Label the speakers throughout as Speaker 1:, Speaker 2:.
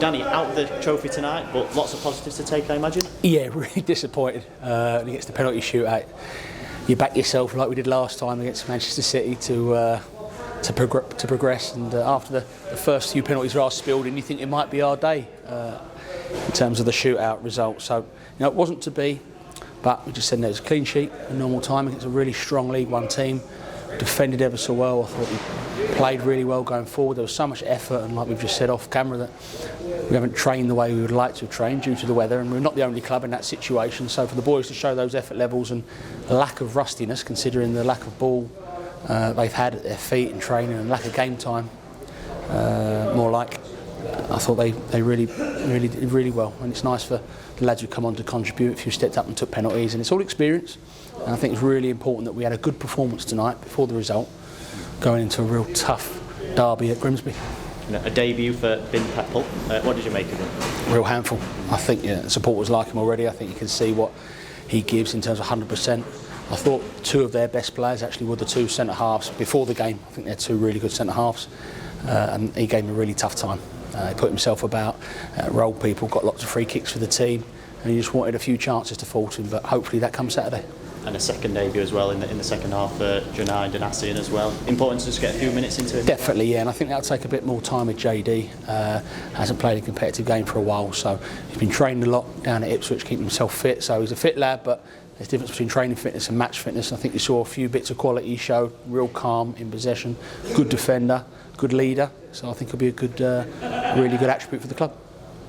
Speaker 1: Danny, out of the trophy tonight, but lots of positives to take, I imagine?
Speaker 2: Yeah, really disappointed against the penalty shootout. You back yourself like we did last time against Manchester City to progress, and after the first few penalties are spilled in, you think it might be our day in terms of the shootout result. So it wasn't to be, but we just said there's a clean sheet in normal time against a really strong League One team. Defended ever so well. I thought we played really well going forward. There was so much effort, and like we've just said off camera, that we haven't trained the way we would like to have trained due to the weather, and we're not the only club in that situation. So for the boys to show those effort levels and lack of rustiness, considering the lack of ball they've had at their feet in training and lack of game time, more like, I thought they really did really well, and it's nice for the lads who come on to contribute. A few stepped up and took penalties, and it's all experience. And I think it's really important that we had a good performance tonight before the result, going into a real tough derby at Grimsby.
Speaker 1: A debut for Ben Peppel. What did you make of him?
Speaker 2: Real handful. I think supporters like him already. I think you can see what he gives in terms of 100%. I thought two of their best players actually were the two centre halves before the game. I think they're two really good centre halves, and he gave him a really tough time. He put himself about, rolled people, got lots of free kicks for the team, and he just wanted a few chances to fall to him. But hopefully that comes Saturday.
Speaker 1: And a second debut as well in the second half for Janai and Danassian as well. Important to just get a few minutes into it?
Speaker 2: Definitely, yeah, and I think that'll take a bit more time with JD. Hasn't played a competitive game for a while, so he's been training a lot down at Ipswich, keeping himself fit. So he's a fit lad, but there's a difference between training fitness and match fitness. I think you saw a few bits of quality he showed, real calm in possession, good defender, good leader. So I think he'll be a good, really good attribute for the club.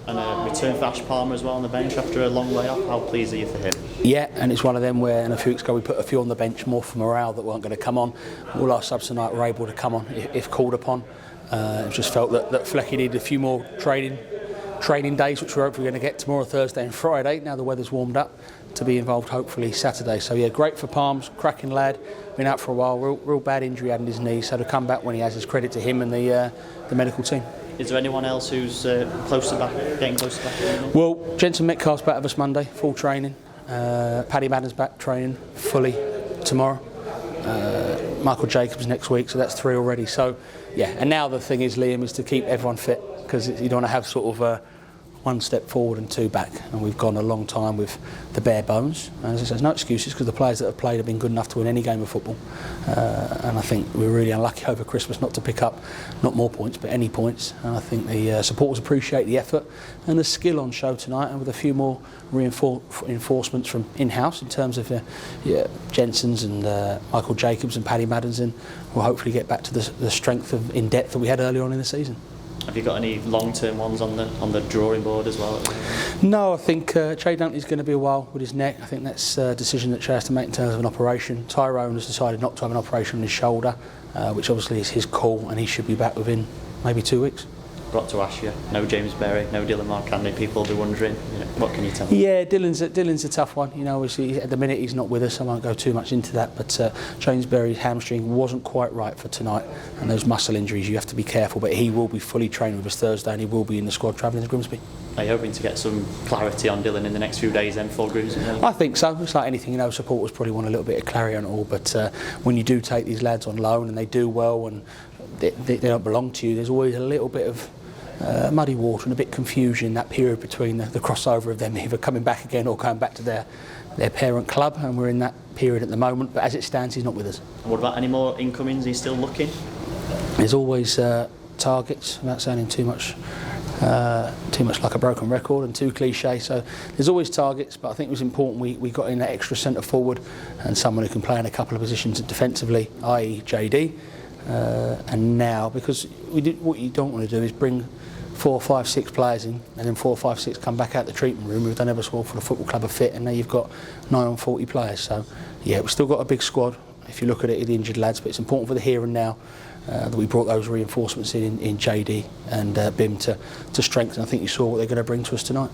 Speaker 1: And a return for Ash Palmer as well on the bench after a long way off. How pleased are you for him?
Speaker 2: Yeah, and it's one of them where, a few weeks ago, we put a few on the bench more for morale that weren't going to come on. All our subs tonight were able to come on if called upon. It just felt that Flecky needed a few more training days, which we're hopefully going to get tomorrow, Thursday and Friday. Now the weather's warmed up, to be involved hopefully Saturday. So yeah, great for Palms, cracking lad. Been out for a while, real bad injury had in his knee. So to come back when he has, his credit to him and the medical team.
Speaker 1: Is there anyone else who's getting close to back?
Speaker 2: Well, Jensen Metcalf's back with us Monday, full training. Paddy Madden's back training fully tomorrow. Michael Jacobs next week, so that's 3 already. So yeah, and now the thing is, Liam, is to keep everyone fit, because you don't want to have sort of 1 step forward and 2 back, and we've gone a long time with the bare bones. And as I say, there's no excuses, because the players that have played have been good enough to win any game of football, and I think we're really unlucky over Christmas not to pick up not more points but any points. And I think the supporters appreciate the effort and the skill on show tonight, and with a few more reinforcements from in-house in terms of Jensen's and Michael Jacobs and Paddy Madden's, and we'll hopefully get back to the strength in depth that we had earlier on in the season.
Speaker 1: Have you got any long-term ones on the drawing board as well?
Speaker 2: No, I think Che Dunkley's going to be a while with his neck. I think that's a decision that Che has to make in terms of an operation. Tyrone has decided not to have an operation on his shoulder, which obviously is his call, and he should be back within maybe 2 weeks.
Speaker 1: Got to ask you, no James Berry, no Dylan Marcandy, people will be wondering, what can you tell me?
Speaker 2: Yeah, Dylan's a tough one. Obviously at the minute he's not with us, I won't go too much into that, but James Berry's hamstring wasn't quite right for tonight, and those muscle injuries, you have to be careful, but he will be fully trained with us Thursday, and he will be in the squad travelling to Grimsby.
Speaker 1: Are you hoping to get some clarity on Dylan in the next few days then before Grimsby?
Speaker 2: I think so. It's like anything, supporters probably want a little bit of clarity on it all, but when you do take these lads on loan and they do well and they don't belong to you, there's always a little bit of muddy water and a bit of confusion in that period between the crossover of them either coming back again or going back to their parent club, and we're in that period at the moment, but as it stands he's not with us.
Speaker 1: And what about any more incomings? Are you still looking?
Speaker 2: There's always targets, without sounding too much like a broken record and too cliche, so there's always targets, but I think it was important we got in that extra centre forward and someone who can play in a couple of positions defensively, i.e. JD, and now, because what you don't want to do is bring 4, 5, 6 players in and then 4, 5, 6 come back out the treatment room who've done ever so well for the football club are fit, and now you've got 9 on 40 players. So yeah, we've still got a big squad if you look at it, the injured lads, but it's important for the here and now that we brought those reinforcements in JD and Bim to strengthen. I think you saw what they're going to bring to us tonight.